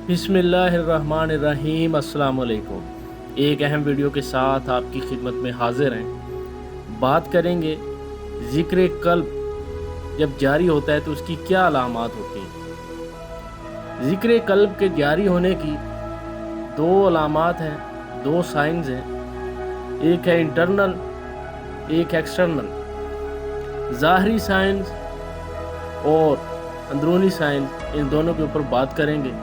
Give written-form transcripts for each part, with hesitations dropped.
बिस्मिल्लाहिर्रहमानिर्रहीम। अस्सलाम वालेकुम। एक अहम वीडियो के साथ आपकी खिदमत में हाजिर हैं। बात करेंगे ज़िक्र कल्ब जब जारी होता है तो उसकी क्या अलामात होती हैं। ज़िक्र कल्ब के जारी होने की दो अलामात हैं, दो साइंस हैं। एक है इंटरनल, एक है एक्सटर्नल। ज़ाहरी साइंस और अंदरूनी साइंस, इन दोनों के ऊपर बात करेंगे।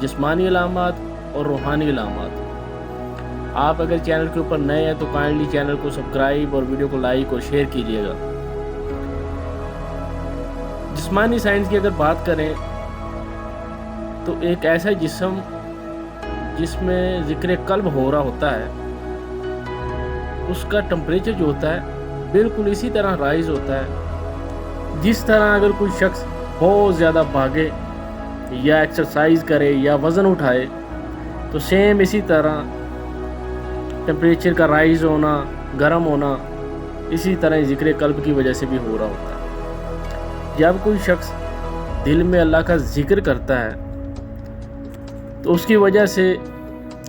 जिस्मानी अलामात और रूहानी अलामात। आप अगर चैनल के ऊपर नए हैं तो काइंडली चैनल को सब्सक्राइब और वीडियो को लाइक और शेयर कीजिएगा। जिस्मानी साइंस की अगर बात करें तो एक ऐसा जिस्म जिसमें ज़िक्र कल्ब हो रहा होता है, उसका टेम्परेचर जो होता है बिल्कुल इसी तरह राइज होता है जिस तरह अगर कोई शख्स बहुत ज़्यादा भागे या एक्सरसाइज करे या वज़न उठाए तो सेम इसी तरह टेम्परेचर का राइज होना, गर्म होना इसी तरह ज़िक्र कल्ब की वजह से भी हो रहा होता है। जब कोई शख्स दिल में अल्लाह का ज़िक्र करता है तो उसकी वजह से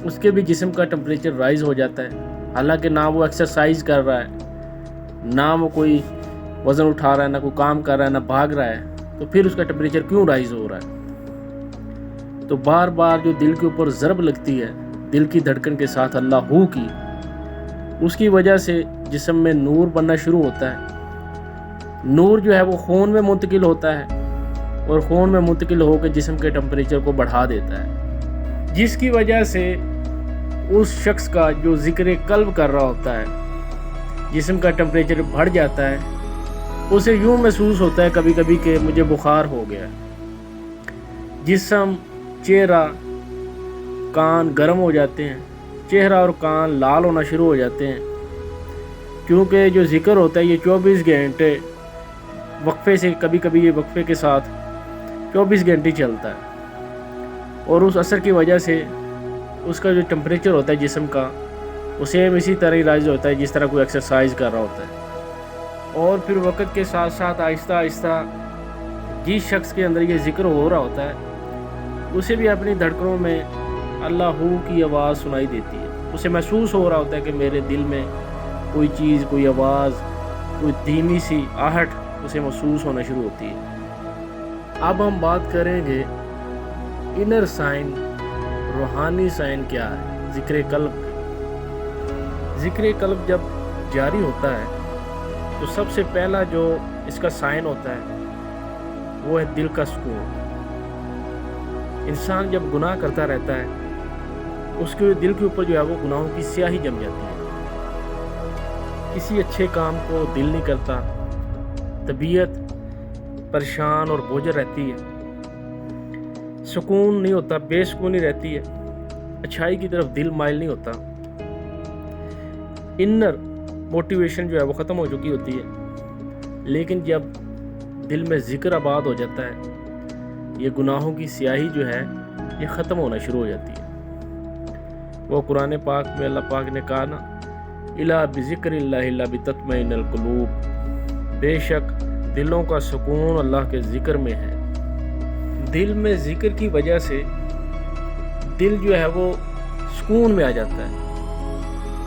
उसके भी जिस्म का टेम्परेचर राइज हो जाता है। हालांकि ना वो एक्सरसाइज कर रहा है, ना वो कोई वज़न उठा रहा है, ना कोई काम कर रहा है, ना भाग रहा है, तो फिर उसका टेम्परेचर क्यों राइज हो रहा है? तो बार बार जो दिल के ऊपर ज़रब लगती है, दिल की धड़कन के साथ अल्लाह हू की, उसकी वजह से जिस्म में नूर बनना शुरू होता है। नूर जो है वो खून में मुंतकिल होता है और खून में मुंतकिल होकर जिस्म के टेम्परेचर को बढ़ा देता है, जिसकी वजह से उस शख्स का जो ज़िक्र कल्ब कर रहा होता है जिस्म का टेम्परेचर बढ़ जाता है। उसे यूँ महसूस होता है कभी कभी कि मुझे बुखार हो गया। जिस्म, चेहरा, कान गर्म हो जाते हैं, चेहरा और कान लाल होना शुरू हो जाते हैं, क्योंकि जो ज़िक्र होता है ये 24 घंटे वक्फे से, कभी कभी ये वक्फे के साथ 24 घंटे चलता है। और उस असर की वजह से उसका जो टेम्परेचर होता है जिस्म का, वो सेम इसी तरह ही राइज होता है जिस तरह कोई एक्सरसाइज कर रहा होता है। और फिर वक्त के साथ साथ आहिस्ता आहिस्ता जिस शख्स के अंदर ये ज़िक्र हो रहा होता है उसे भी अपनी धड़कनों में अल्लाह हू की आवाज़ सुनाई देती है। उसे महसूस हो रहा होता है कि मेरे दिल में कोई चीज़, कोई आवाज़, कोई धीमी सी आहट उसे महसूस होना शुरू होती है। अब हम बात करेंगे इनर साइन, रूहानी साइन क्या है ज़िक्र कल्ब की। ज़िक्र कल्ब जब जारी होता है तो सबसे पहला जो इसका साइन होता है वो है दिल का सुकून। इंसान जब गुनाह करता रहता है उसके दिल के ऊपर जो है वो गुनाहों की स्याही जम जाती है। किसी अच्छे काम को दिल नहीं करता, तबीयत परेशान और बोझल रहती है, सुकून नहीं होता, बेसुकूनी रहती है, अच्छाई की तरफ दिल माइल नहीं होता, इनर मोटिवेशन जो है वो ख़त्म हो चुकी होती है। लेकिन जब दिल में ज़िक्र आबाद हो जाता है, ये गुनाहों की स्याही जो है ये ख़त्म होना शुरू हो जाती है। वो कुरान पाक में अल्लाह पाक ने कहा ना, इला बिज़िक्रिल्लाहि ला बितत्मइनुल कुलूब, बेशक दिलों का सुकून अल्लाह के ज़िक्र में है। दिल में ज़िक्र की वजह से दिल जो है वो सुकून में आ जाता है,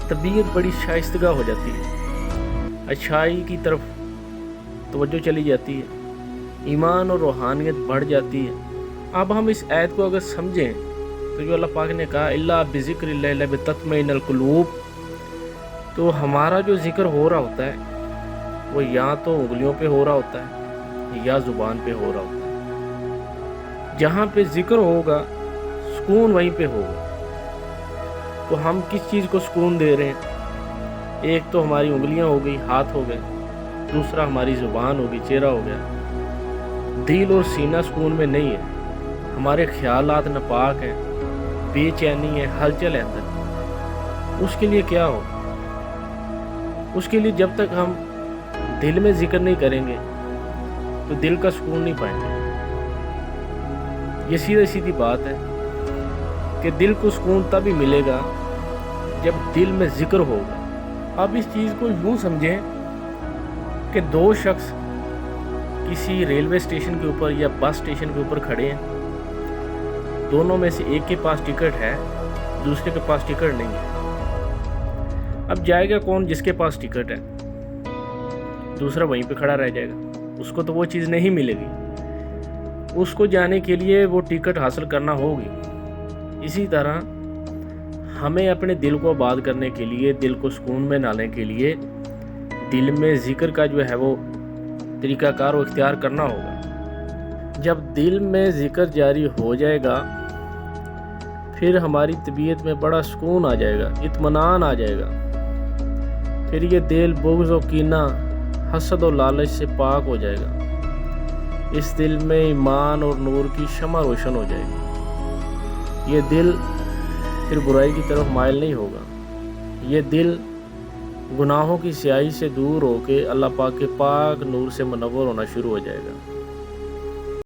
तबीयत बड़ी शाइस्तगा हो जाती है, अच्छाई की तरफ तवज्जो चली जाती है, ईमान और रूहानियत बढ़ जाती है। अब हम इस आयत को अगर समझें तो जो अल्लाह पाक ने कहा इल्ला बिज़िक्रिल्लाहि ला बितत्मइनुल कुलूब, तो हमारा जो ज़िक्र हो रहा होता है वो या तो उंगलियों पे हो रहा होता है या ज़ुबान पे हो रहा होता है। जहाँ पे ज़िक्र होगा सुकून वहीं पे होगा। तो हम किस चीज़ को सुकून दे रहे हैं? एक तो हमारी उंगलियाँ हो गई, हाथ हो गए, दूसरा हमारी ज़ुबान होगी, चेहरा हो गया। दिल और सीना सुकून में नहीं है, हमारे ख्यालात नापाक हैं, बेचैनी है, हलचल है अंदर। उसके लिए क्या हो? उसके लिए जब तक हम दिल में ज़िक्र नहीं करेंगे तो दिल का सुकून नहीं पाएंगे। ये सीधी सीधी बात है कि दिल को सुकून तभी मिलेगा जब दिल में ज़िक्र होगा। अब इस चीज़ को यूँ समझें कि दो शख्स किसी रेलवे स्टेशन के ऊपर या बस स्टेशन के ऊपर खड़े हैं دونوں میں سے ایک کے پاس ٹکٹ ہے، دوسرے کے پاس ٹکٹ نہیں ہے۔ اب جائے گا کون؟ جس کے پاس ٹکٹ ہے، دوسرا وہیں پہ کھڑا رہ جائے گا، اس کو تو وہ چیز نہیں ملے گی، اس کو جانے کے لیے وہ ٹکٹ حاصل کرنا ہوگی۔ اسی طرح ہمیں اپنے دل کو آباد کرنے کے لیے، دل کو سکون میں لانے کے لیے دل میں ذکر کا جو ہے وہ طریقہ کار وہ اختیار کرنا ہوگا۔ جب دل میں ذکر جاری ہو جائے گا پھر ہماری طبیعت میں بڑا سکون آ جائے گا، اطمینان آ جائے گا، پھر یہ دل بغض و کینہ، حسد و لالچ سے پاک ہو جائے گا، اس دل میں ایمان اور نور کی شمع روشن ہو جائے گی۔ یہ دل پھر برائی کی طرف مائل نہیں ہوگا، یہ دل گناہوں کی سیاہی سے دور ہو کے اللہ پاک کے پاک نور سے منور ہونا شروع ہو جائے گا۔